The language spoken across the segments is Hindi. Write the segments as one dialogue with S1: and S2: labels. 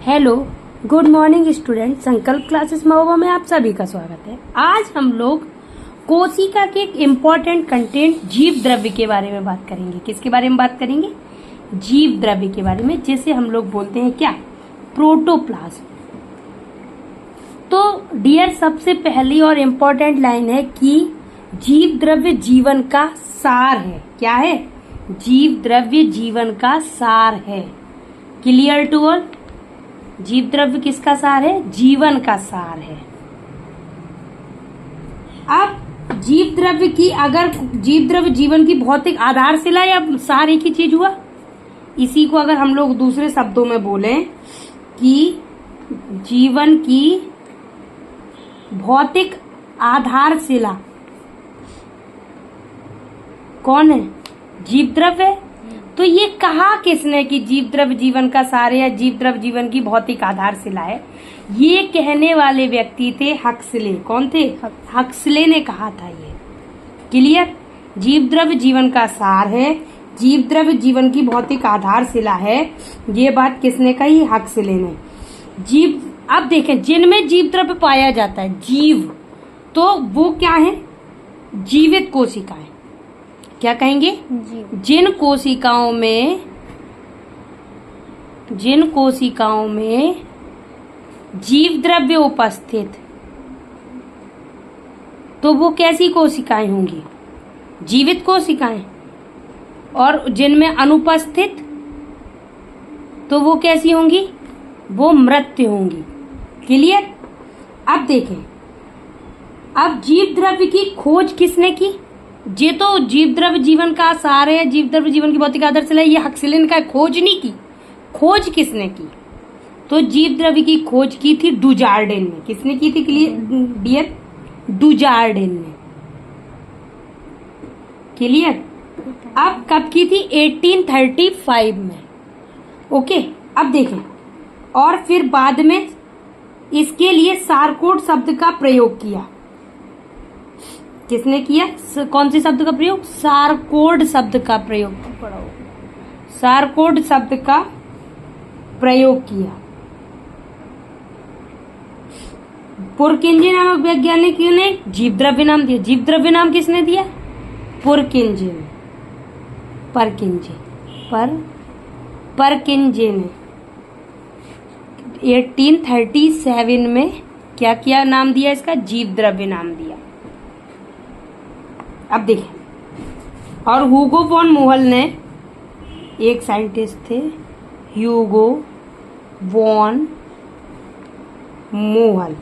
S1: Hello, good morning student. संकल्प क्लासेस महोबा में आप सभी का स्वागत है। आज हम लोग कोशिका के एक इम्पोर्टेंट कंटेंट जीव द्रव्य के बारे में बात करेंगे। किसके बारे में बात करेंगे? जीव द्रव्य के बारे में, जिसे हम लोग बोलते हैं क्या? प्रोटोप्लाज्म। तो डियर, सबसे पहली और इम्पोर्टेंट लाइन है कि जीव द्रव्य जीवन का सार है। क्या है? जीव द्रव्य जीवन का सार है। Clear to all? जीव द्रव्य किसका सार है? जीवन का सार है। अब जीव द्रव्य जीवन की भौतिक आधारशिला या सार एक ही चीज हुआ। इसी को अगर हम लोग दूसरे शब्दों में बोलें कि जीवन की भौतिक आधारशिला कौन है? जीव द्रव्य है। तो ये कहा किसने कि जीव द्रव्य जीवन का सार है या जीव द्रव्य जीवन की भौतिक आधारशिला है? ये कहने वाले व्यक्ति थे हक्सले। कौन थे? हक्सले ने कहा था ये। क्लियर? जीव द्रव्य जीवन का सार है, जीव द्रव्य जीवन की भौतिक आधारशिला है। ये बात किसने कही? हक्सले ने। जीव, अब देखें, जिनमें जीव द्रव्य पाया जाता है, जीव, तो वो क्या है? जीवित कोशिकाएं। क्या कहेंगे? जिन कोशिकाओं में जीव द्रव्य उपस्थित, तो वो कैसी कोशिकाएं होंगी? जीवित कोशिकाएं। और जिनमें अनुपस्थित, तो वो कैसी होंगी? वो मृत होंगी। क्लियर? अब देखें, अब जीव द्रव्य की खोज किसने की? ये तो जीव द्रव्य जीवन का सार है, जीव द्रव्य जीवन की भौतिक आधारशिला, ये हक्सले ने खोज नहीं की। खोज किसने की? तो जीव द्रव्य की खोज की थी डुजार्डेन ने। किसने की थी डियर? डुजार्डेन ने। क्लियर? अब कब की थी? 1835 में। ओके, अब देखें, और फिर बाद में इसके लिए सारकोड शब्द का प्रयोग किया। किसने किया? कौन से शब्द का प्रयोग? सारकोड शब्द का प्रयोग। सारकोड शब्द का प्रयोग किया। पुरकिंजे नामक वैज्ञानिक ने जीव द्रव्य नाम दिया। जीव द्रव्य नाम किसने दिया? पुरकिंजे ने। परकिंजे ने 1837 में क्या किया? नाम दिया इसका? जीव द्रव्य नाम दिया। अब देखें, और ह्यूगो वॉन मोहल ने, एक साइंटिस्ट थे ह्यूगो वॉन मोहल,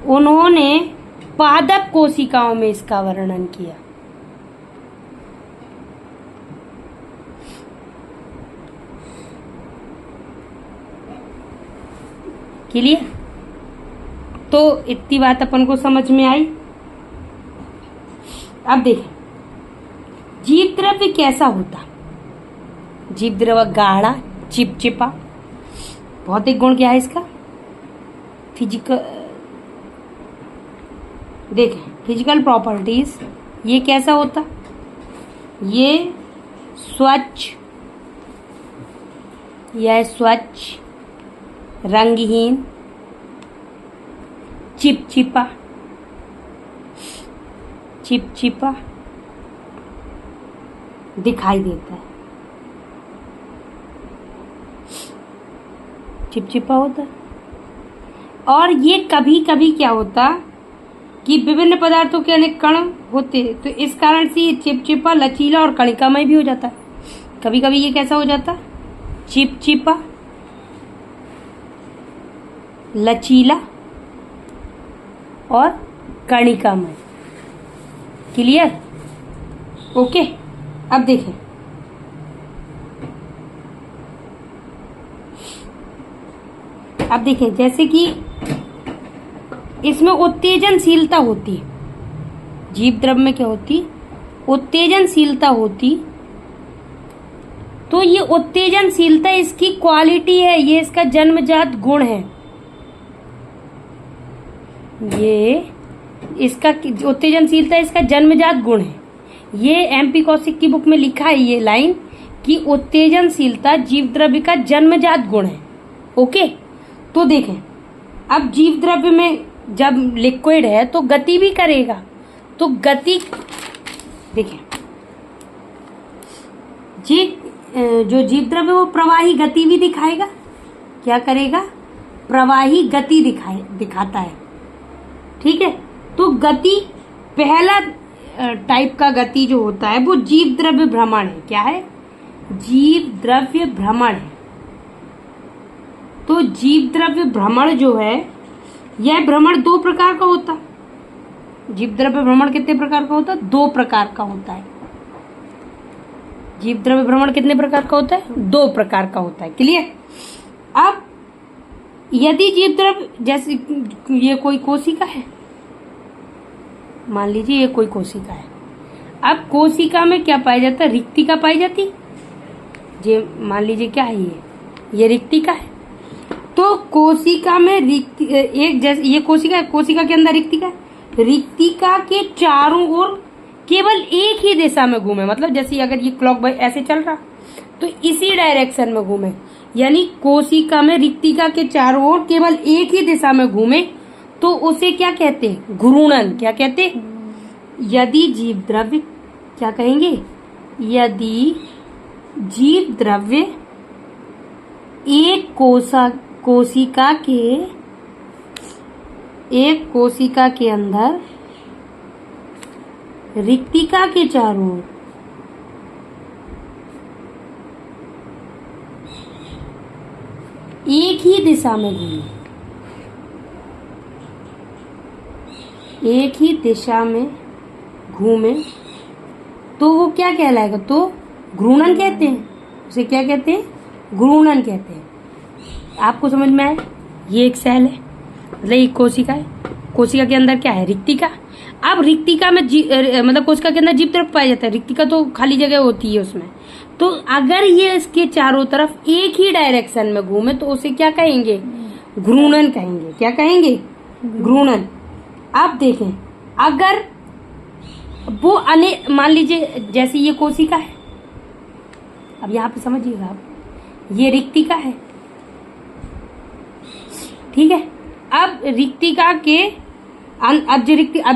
S1: उन्होंने पादप कोशिकाओं में इसका वर्णन किया। क्लियर? तो इतनी बात अपन को समझ में आई। अब देखें, जीव द्रव्य कैसा होता? जीव द्रव्य गाढ़ा, चिपचिपा। भौतिक गुण क्या है इसका? Physical properties. ये कैसा होता? ये स्वच्छ, रंगहीन, चिपचिपा दिखाई देता है। चिपचिपा होता है। और ये कभी कभी क्या होता कि विभिन्न पदार्थों के अनेक कण होते, तो इस कारण से ये चिपचिपा, लचीला और कणिकामय भी हो जाता है। कभी कभी ये कैसा हो जाता? चिपचिपा, लचीला और कणिकामय। क्लियर? ओके, अब देखें, जैसे कि इसमें उत्तेजनशीलता होती। जीव द्रव्य में क्या होती? उत्तेजनशीलता होती। तो ये उत्तेजनशीलता इसकी क्वालिटी है, ये इसका जन्मजात गुण है। ये इसका उत्तेजनशीलता इसका जन्मजात गुण है। ये एमपी कौशिक की बुक में लिखा है ये लाइन कि उत्तेजनशीलता जीव द्रव्य का जन्मजात गुण है। ओके, तो देखें, अब जीव द्रव्य में जब लिक्विड है तो गति भी करेगा, तो गति देखें, जो जीव द्रव्य वो प्रवाही गति भी दिखाएगा। क्या करेगा? प्रवाही गति दिखाता है। ठीक है, तो गति, पहला टाइप का गति जो होता है वो जीव द्रव्य भ्रमण है। क्या है? जीव द्रव्य भ्रमण है। तो जीव द्रव्य भ्रमण जो है, यह भ्रमण दो प्रकार का होता है। जीव द्रव्य भ्रमण कितने प्रकार का होता है? दो प्रकार का होता है। जीव द्रव्य भ्रमण कितने प्रकार का होता है? दो प्रकार का होता है। क्लियर? अब यदि जीव द्रव्य, जैसे ये कोई कोशिका है, मान लीजिए ये कोई कोशिका है। अब कोशिका में क्या पाया जाता है? रिक्तिका पाई जाती। ये मान लीजिए क्या है, ये रिक्तिका है। तो कोशिका में एक जैसे ये कोशिका है, कोशिका के अंदर रिक्तिका है। रिक्तिका के चारों ओर केवल एक ही दिशा में घूमे, मतलब जैसे अगर ये क्लॉकवाइज ऐसे चल रहा तो इसी डायरेक्शन में घूमे, यानी कोशिका में रिक्तिका के चारों ओर केवल एक ही दिशा में घूमे, तो उसे क्या कहते हैं? घूर्णन। क्या कहते हैं? यदि जीव द्रव्य, क्या कहेंगे? यदि जीव द्रव्य एक कोशिका के अंदर रिक्तिका के चारों ओर एक ही दिशा में घूमे, एक ही दिशा में घूमे, तो वो क्या कहलाएगा? तो घूर्णन कहते हैं। उसे क्या कहते हैं? घूर्णन कहते हैं। आपको समझ में आया? ये एक सेल है, मतलब एक कोशिका है। कोशिका के अंदर क्या है? रिक्तिका। अब रिक्तिका में मतलब कोशिका के अंदर जीव द्रव्य पाया जाता है। रिक्तिका तो खाली जगह होती है उसमें। तो अगर ये इसके चारों तरफ एक ही डायरेक्शन में घूमे तो उसे क्या कहेंगे? घूर्णन कहेंगे। क्या कहेंगे? घूर्णन। आप देखें, अगर वो मान लीजिए जैसे ये कोशिका है, अब यहाँ पे समझिएगा आप, ये रिक्तिका है। ठीक है, अब रिक्तिका के अब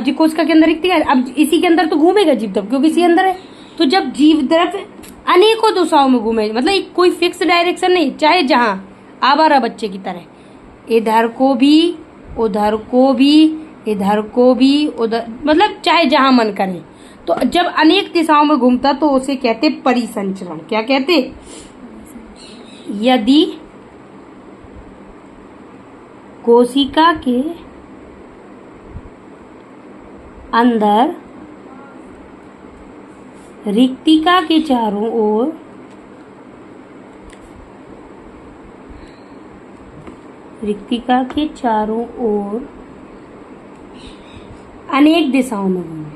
S1: जो कोशिका के अंदर रिक्तिका है, अब इसी के अंदर तो घूमेगा जीव द्रव्य, क्योंकि इसी अंदर है। तो जब जीव द्रव्य अनेकों दिशाओं में घूमे, मतलब कोई फिक्स डायरेक्शन नहीं, चाहे जहां आवारा बच्चे की तरह, इधर को भी, उधर को भी, इधर को भी, उधर, मतलब चाहे जहां मन करे। तो जब अनेक दिशाओं में घूमता तो उसे कहते परिसंचरण। क्या कहते? यदि कोशिका के अंदर रिक्तिका के चारों ओर अनेक दिशाओं में घूमे,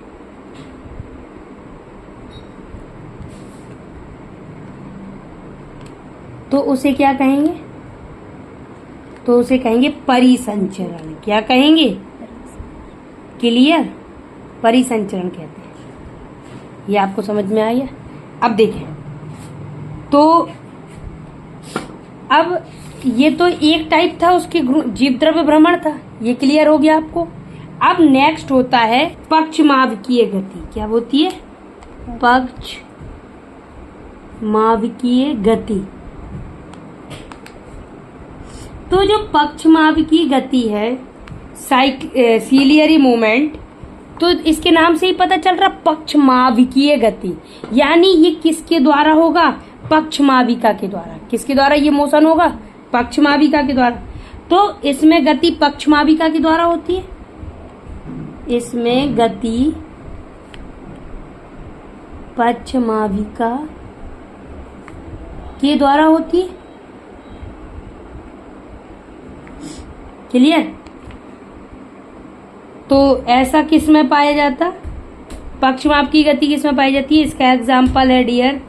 S1: तो उसे क्या कहेंगे? तो उसे कहेंगे परिसंचरण। क्या कहेंगे? क्लियर? परिसंचरण कहते हैं। ये आपको समझ में आया? अब देखें, तो अब ये तो एक टाइप था उसके जीव द्रव्य भ्रमण था, ये क्लियर हो गया आपको। अब नेक्स्ट होता है पक्षमाविकीय गति। क्या होती है? पक्षमाविकीय गति। तो जो पक्षमाविकीय गति है, सीलियरी मूवमेंट, तो इसके नाम से ही पता चल रहा पक्षमाविकीय गति, यानी ये किसके द्वारा होगा? पक्षमाविका के द्वारा। किसके द्वारा ये मोशन होगा? पक्षमाविका के द्वारा। तो इसमें गति पक्षमाविका के द्वारा होती है। इसमें गति पक्षमाविका के द्वारा होती है। क्लियर? तो ऐसा किस में पाया जाता? पक्षमाप की गति किस में पाई जाती है? इसका एग्जाम्पल है डियर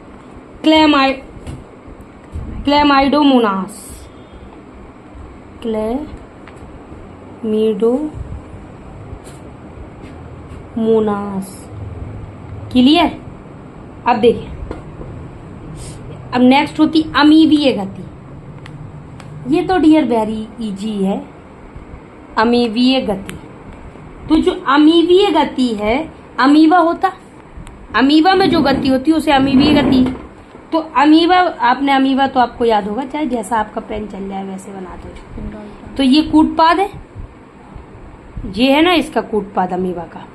S1: क्लैमाइडोमोनास। क्लियर? अब देखिए, अब नेक्स्ट होती अमीवीय गति। ये तो डियर वेरी इजी है, अमीवीय गति। तो जो अमीवीय गति है, अमीबा होता, अमीबा में जो गति होती है उसे अमीवीय गति। तो अमीबा, आपने अमीबा तो आपको याद होगा, चाहे जैसा आपका पेन चल जाए वैसे बना दो। तो ये कूटपाद है, ये है ना इसका कूटपाद अमीबा का,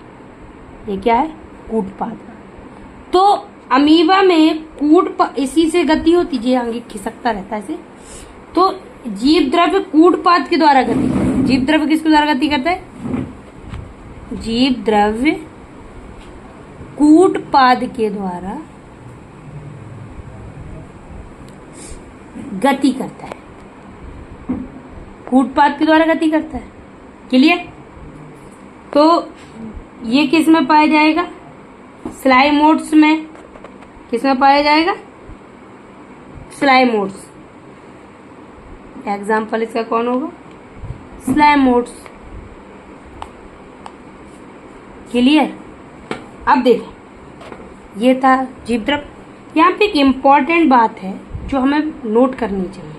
S1: ये क्या है कूटपाद। तो अमीबा में इसी से गति होती है, आगे खिसकता रहता है इसे। तो जीव द्रव्य कूटपाद के द्वारा गति, जीव द्रव्य किसके द्वारा गति करता है, जीव द्रव्य कूटपाद के द्वारा गति करता है, कूटपाद के द्वारा गति करता है। क्लियर? तो ये किस में पाया जाएगा, स्लाइमोड्स में। किस में पाया जाएगा, स्लाइमोड्स। एग्जाम्पल इसका कौन होगा, स्लाइमोड्स। क्लियर? अब देखें, ये था जीव द्रव्य। यहाँ पे एक इम्पॉर्टेंट बात है जो हमें नोट करनी चाहिए।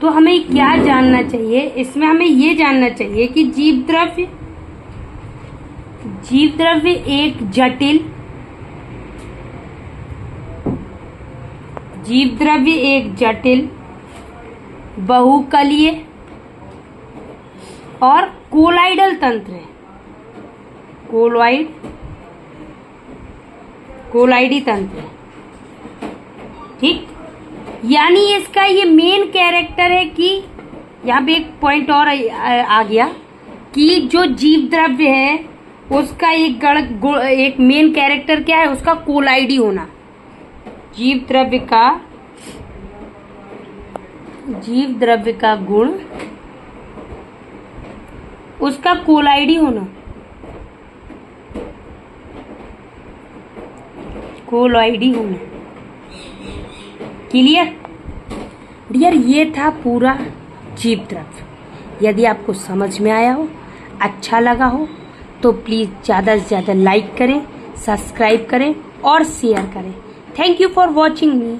S1: तो हमें क्या जानना चाहिए इसमें, हमें ये जानना चाहिए कि जीव द्रव्य एक जटिल, जीव द्रव्य एक जटिल, बहुकलीय और कोलाइडल तंत्र है। कोलाइडी तंत्र है, ठीक। यानी इसका ये मेन कैरेक्टर है कि यहाँ पे एक पॉइंट और आ गया कि जो जीव द्रव्य है उसका एक मेन कैरेक्टर क्या है, उसका कोलाइडी होना। जीव द्रव्य का गुण उसका कोलाइडी होना, कोलॉइडी होना। Clear dear? ये था पूरा जीव द्रव्य। यदि आपको समझ में आया हो, अच्छा लगा हो, तो प्लीज़ ज़्यादा से ज़्यादा लाइक करें, सब्सक्राइब करें और शेयर करें। Thank you for watching me.